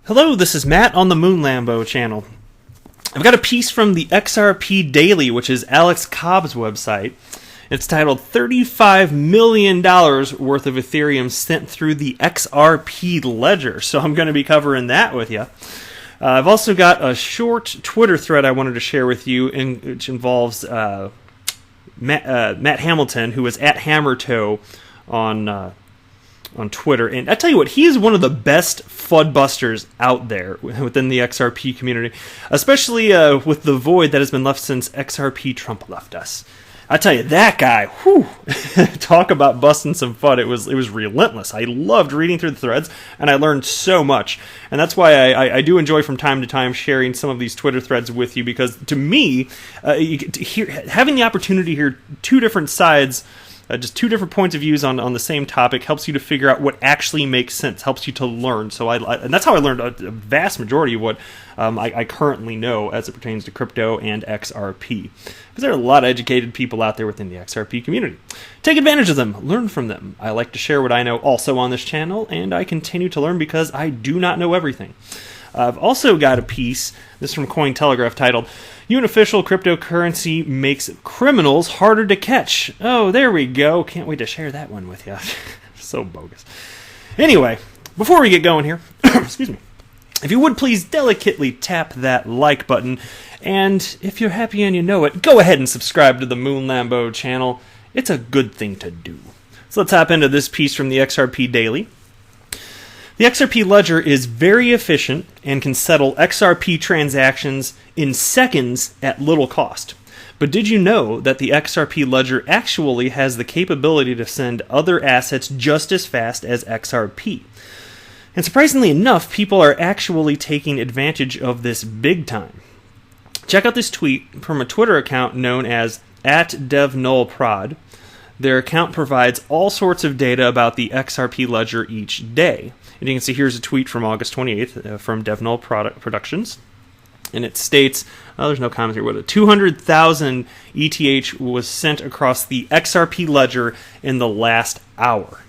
Hello, this is Matt on the Moon Lambo channel. I've got a piece from the XRP Daily, which is Alex Cobb's website. It's titled $35 million worth of Ethereum sent through the XRP ledger. So I'm going to be covering that with you. I've also got a short Twitter thread I wanted to share with you, which involves Matt Hamilton, who is at HammerToe on Twitter. And I tell you what, he is one of the best FUD busters out there within the XRP community, especially with the void that has been left since XRP Trump left us. I tell you, that guy, whew, talk about busting some FUD. It was relentless. I loved reading through the threads, and I learned so much. And that's why I do enjoy from time to time sharing some of these Twitter threads with you, because to me, having the opportunity to hear two different sides, just two different points of views on the same topic, helps you to figure out what actually makes sense, helps you to learn. So and that's how I learned a vast majority of what I currently know as it pertains to crypto and XRP. Because there are a lot of educated people out there within the XRP community. Take advantage of them, learn from them. I like to share what I know also on this channel, and I continue to learn because I do not know everything. I've also got a piece, this is from Cointelegraph, titled, "Unofficial Cryptocurrency Makes Criminals Harder to Catch." Oh, there we go. Can't wait to share that one with you. So bogus. Anyway, before we get going here, excuse me, if you would please delicately tap that like button, and if you're happy and you know it, go ahead and subscribe to the Moon Lambo channel. It's a good thing to do. So let's hop into this piece from the XRP Daily. The XRP ledger is very efficient and can settle XRP transactions in seconds at little cost. But did you know that the XRP ledger actually has the capability to send other assets just as fast as XRP? And surprisingly enough, people are actually taking advantage of this big time. Check out this tweet from a Twitter account known as @DevNullProd. Their account provides all sorts of data about the XRP ledger each day. And you can see here's a tweet from August 28th from DevNull Productions. And it states, there's no comment here, what 200,000 ETH was sent across the XRP ledger in the last hour.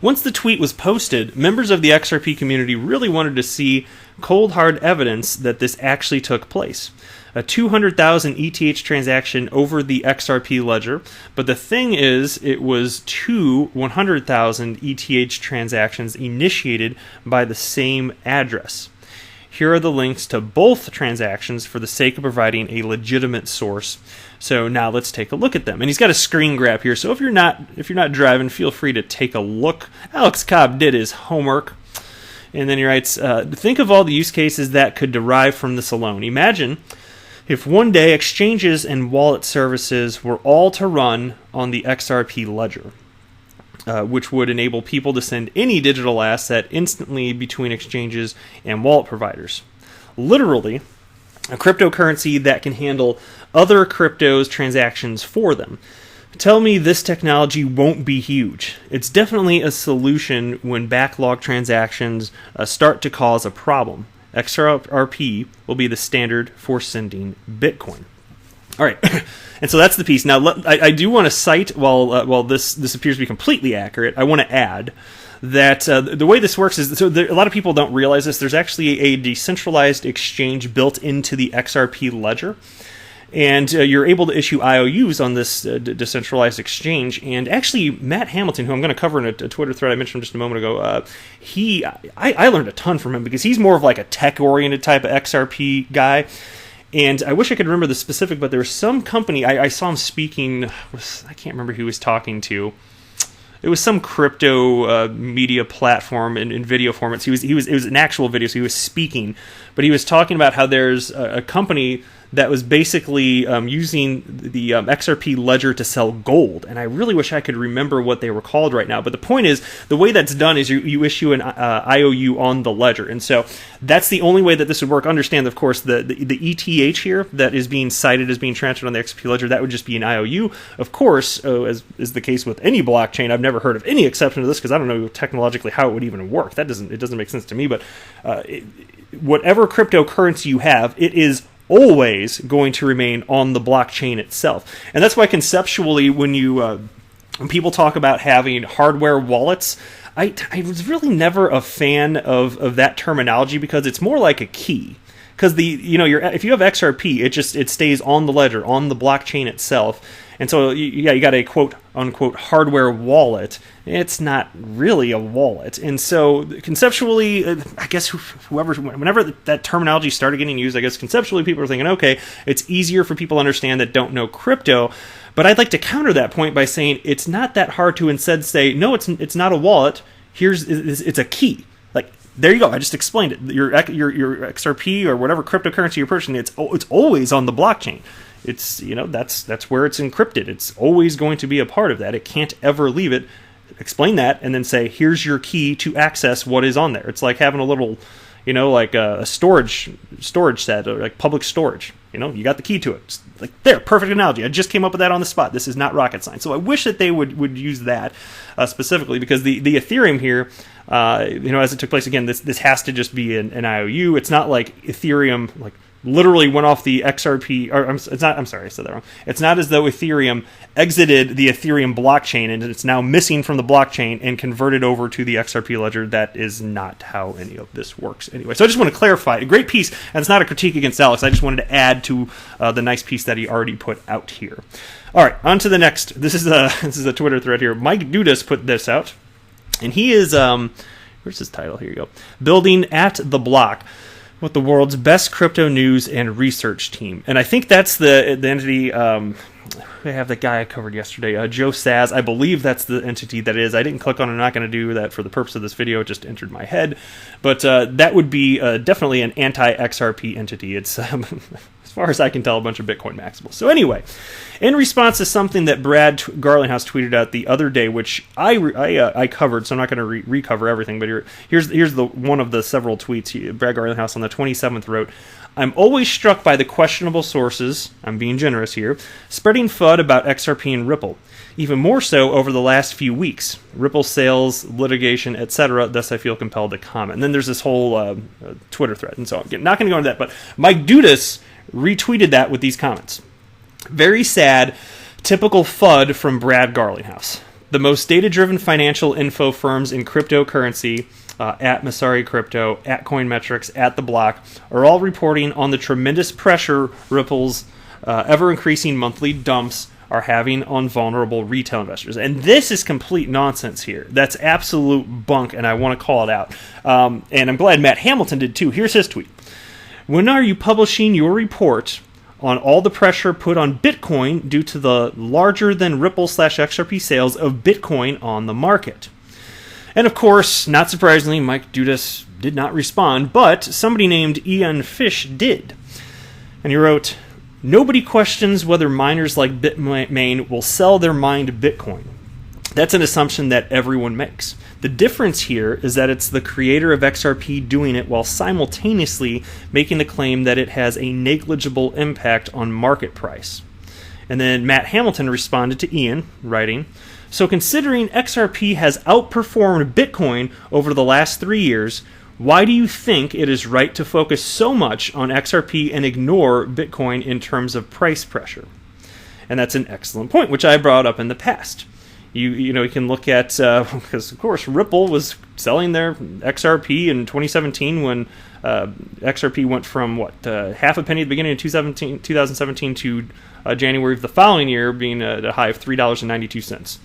Once the tweet was posted, members of the XRP community really wanted to see cold hard evidence that this actually took place. A 200,000 ETH transaction over the XRP ledger, but the thing is, it was two 100,000 ETH transactions initiated by the same address. Here are the links to both transactions for the sake of providing a legitimate source. So now let's take a look at them. And he's got a screen grab here, so if you're not driving, feel free to take a look. Alex Cobb did his homework. And then he writes, think of all the use cases that could derive from this alone. Imagine if one day exchanges and wallet services were all to run on the XRP ledger, which would enable people to send any digital asset instantly between exchanges and wallet providers. Literally, a cryptocurrency that can handle other cryptos' transactions for them. Tell me this technology won't be huge. It's definitely a solution when backlog transactions start to cause a problem. XRP will be the standard for sending Bitcoin. All right, and so that's the piece. Now, I do want to cite, while this appears to be completely accurate, I want to add that the way this works is, a lot of people don't realize this, there's actually a decentralized exchange built into the XRP ledger. And you're able to issue IOUs on this decentralized exchange. And actually, Matt Hamilton, who I'm going to cover in a Twitter thread I mentioned just a moment ago, I learned a ton from him because he's more of like a tech-oriented type of XRP guy. And I wish I could remember the specific, but there was some company, I saw him speaking, I can't remember who he was talking to. It was some crypto media platform in video formats. It was an actual video, so he was speaking. But he was talking about how there's a company that was basically using the XRP ledger to sell gold. And I really wish I could remember what they were called right now. But the point is, the way that's done is you issue an IOU on the ledger. And so that's the only way that this would work. Understand, of course, the ETH here that is being cited as being transferred on the XRP ledger, that would just be an IOU. Of course, as is the case with any blockchain, I've never heard of any exception to this because I don't know technologically how it would even work. It doesn't make sense to me. But whatever cryptocurrency you have, it is always going to remain on the blockchain itself. And that's why conceptually when people talk about having hardware wallets, I was really never a fan of that terminology because it's more like a key. Because if you have XRP, it stays on the ledger, on the blockchain itself. And so, you got a quote unquote hardware wallet. It's not really a wallet. And so, conceptually, I guess whenever that terminology started getting used, I guess conceptually people are thinking, okay, it's easier for people to understand that don't know crypto. But I'd like to counter that point by saying it's not that hard to instead say, no, it's not a wallet. It's a key. Like, there you go. I just explained it. Your XRP or whatever cryptocurrency you're purchasing, it's always on the blockchain. It's, that's where it's encrypted. It's always going to be a part of that. It can't ever leave it. Explain that and then say, here's your key to access what is on there. It's like having a little, like a storage set or like public storage. You got the key to it. It's like, there, perfect analogy. I just came up with that on the spot. This is not rocket science. So I wish that they would use that specifically, because the Ethereum here, as it took place, again, this has to just be an IOU. It's not like Ethereum literally went off the XRP, or I'm sorry, I said that wrong. It's not as though Ethereum exited the Ethereum blockchain and it's now missing from the blockchain and converted over to the XRP ledger. That is not how any of this works anyway. So I just want to clarify, a great piece, and it's not a critique against Alex. I just wanted to add to the nice piece that he already put out here. All right, on to the next. This is a Twitter thread here. Mike Dudas put this out, and he is, where's his title? Here you go. Building at the Block with the world's best crypto news and research team. And I think that's the entity, I have the guy I covered yesterday, Joe Saz. I believe that's the entity that is. I didn't click on it. I'm not going to do that for the purpose of this video. It just entered my head. But that would be definitely an anti-XRP entity. It's, as far as I can tell, a bunch of Bitcoin maximals. So anyway, in response to something that Brad Garlinghouse tweeted out the other day, which I covered, so I'm not going to recover everything, but here's the one of the several tweets. Brad Garlinghouse on the 27th wrote, "I'm always struck by the questionable sources, I'm being generous here, spreading FUD about XRP and Ripple. Even more so over the last few weeks. Ripple sales, litigation, etc. Thus, I feel compelled to comment." And then there's this whole Twitter thread, and so I'm not going to go into that. But Mike Dudas retweeted that with these comments. "Very sad, typical FUD from Brad Garlinghouse. The most data-driven financial info firms in cryptocurrency, at Masari Crypto, at Coinmetrics, at The Block, are all reporting on the tremendous pressure Ripple's ever-increasing monthly dumps are having on vulnerable retail investors." And this is complete nonsense here. That's absolute bunk, and I want to call it out. And I'm glad Matt Hamilton did too. Here's his tweet. "When are you publishing your report on all the pressure put on Bitcoin due to the larger than Ripple/XRP sales of Bitcoin on the market?" And of course, not surprisingly, Mike Dudas did not respond, but somebody named Ian Fish did. And he wrote, "Nobody questions whether miners like Bitmain will sell their mined Bitcoin. That's an assumption that everyone makes. The difference here is that it's the creator of XRP doing it while simultaneously making the claim that it has a negligible impact on market price." And then Matt Hamilton responded to Ian, writing, "So considering XRP has outperformed Bitcoin over the last 3 years, why do you think it is right to focus so much on XRP and ignore Bitcoin in terms of price pressure?" And that's an excellent point, which I brought up in the past. You can look at, because of course Ripple was selling their XRP in 2017 when XRP went from half a penny at the beginning of 2017 to January of the following year being at a high of $3.92.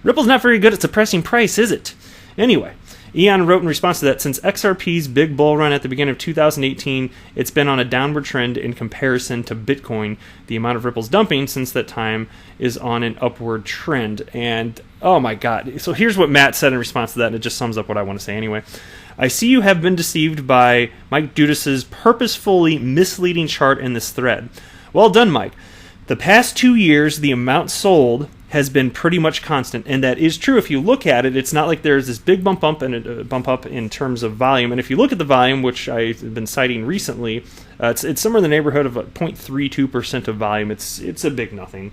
Ripple's not very good at suppressing price, is it? Anyway, Ian wrote in response to that, "Since XRP's big bull run at the beginning of 2018, it's been on a downward trend in comparison to Bitcoin. The amount of Ripple's dumping since that time is on an upward trend." And, oh my God. So here's what Matt said in response to that, and it just sums up what I want to say anyway. "I see you have been deceived by Mike Dudas's purposefully misleading chart in this thread. Well done, Mike. The past 2 years, the amount sold has been pretty much constant, and that is true. If you look at it, it's not like there's this big bump up in terms of volume. And if you look at the volume, which I've been citing recently, it's somewhere in the neighborhood of 0.32% of volume. It's a big nothing.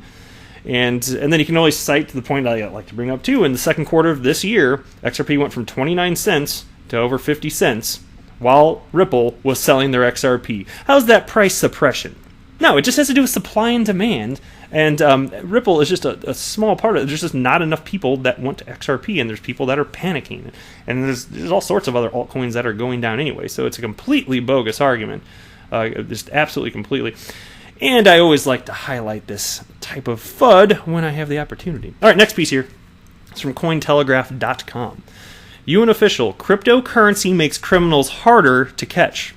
And then you can always cite to the point I like to bring up too. In the second quarter of this year, XRP went from 29 cents to over 50 cents, while Ripple was selling their XRP. How's that price suppression? No, it just has to do with supply and demand. And Ripple is just a small part of it. There's just not enough people that want XRP, and there's people that are panicking. And there's all sorts of other altcoins that are going down anyway. So it's a completely bogus argument. Just absolutely completely. And I always like to highlight this type of FUD when I have the opportunity. All right, next piece here. It's from Cointelegraph.com. UN official, cryptocurrency makes criminals harder to catch.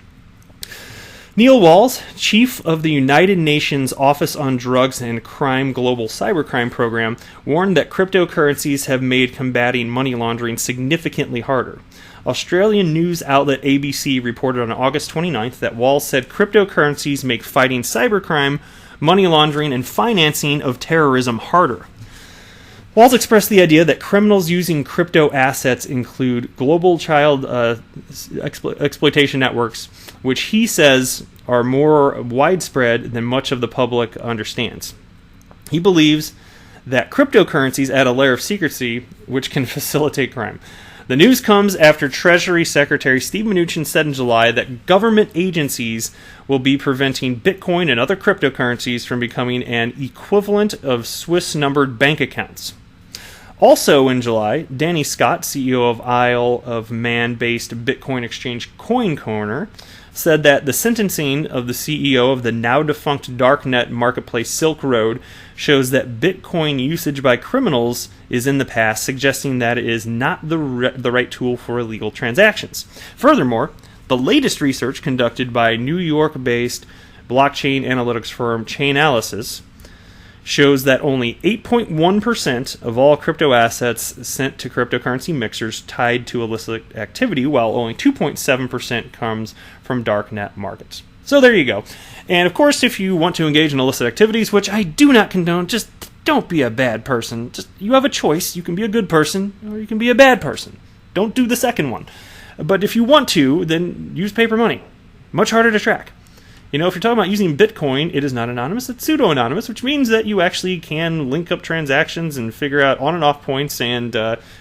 Neil Walls, chief of the United Nations Office on Drugs and Crime Global Cybercrime Program, warned that cryptocurrencies have made combating money laundering significantly harder. Australian news outlet ABC reported on August 29th that Walls said cryptocurrencies make fighting cybercrime, money laundering, and financing of terrorism harder. Walls expressed the idea that criminals using crypto assets include global child exploitation networks, which he says are more widespread than much of the public understands. He believes that cryptocurrencies add a layer of secrecy which can facilitate crime. The news comes after Treasury Secretary Steve Mnuchin said in July that government agencies will be preventing Bitcoin and other cryptocurrencies from becoming an equivalent of Swiss-numbered bank accounts. Also in July, Danny Scott, CEO of Isle of Man-based Bitcoin exchange CoinCorner, said that the sentencing of the CEO of the now-defunct darknet marketplace Silk Road shows that Bitcoin usage by criminals is in the past, suggesting that it is not the right tool for illegal transactions. Furthermore, the latest research conducted by New York-based blockchain analytics firm Chainalysis shows that only 8.1% of all crypto assets sent to cryptocurrency mixers tied to illicit activity, while only 2.7% comes from darknet markets. So there you go. And of course, if you want to engage in illicit activities, which I do not condone, just don't be a bad person. Just you have a choice. You can be a good person or you can be a bad person. Don't do the second one. But if you want to, then use paper money. Much harder to track. You know, if you're talking about using Bitcoin, it is not anonymous, it's pseudo-anonymous, which means that you actually can link up transactions and figure out on and off points and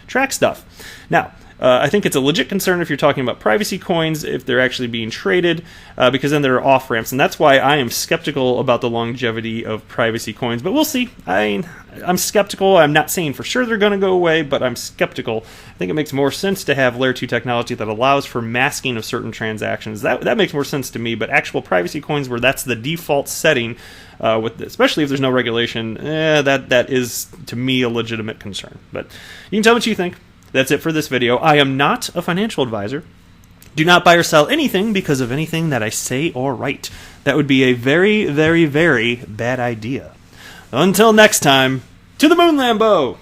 track stuff. Now, I think it's a legit concern if you're talking about privacy coins, if they're actually being traded, because then there are off-ramps, and that's why I am skeptical about the longevity of privacy coins. But we'll see. I'm skeptical. I'm not saying for sure they're going to go away, but I'm skeptical. I think it makes more sense to have Layer 2 technology that allows for masking of certain transactions. That makes more sense to me, but actual privacy coins where that's the default setting, especially if there's no regulation, that is, to me, a legitimate concern. But you can tell what you think. That's it for this video. I am not a financial advisor. Do not buy or sell anything because of anything that I say or write. That would be a very, very, very bad idea. Until next time, to the moon, Lambo!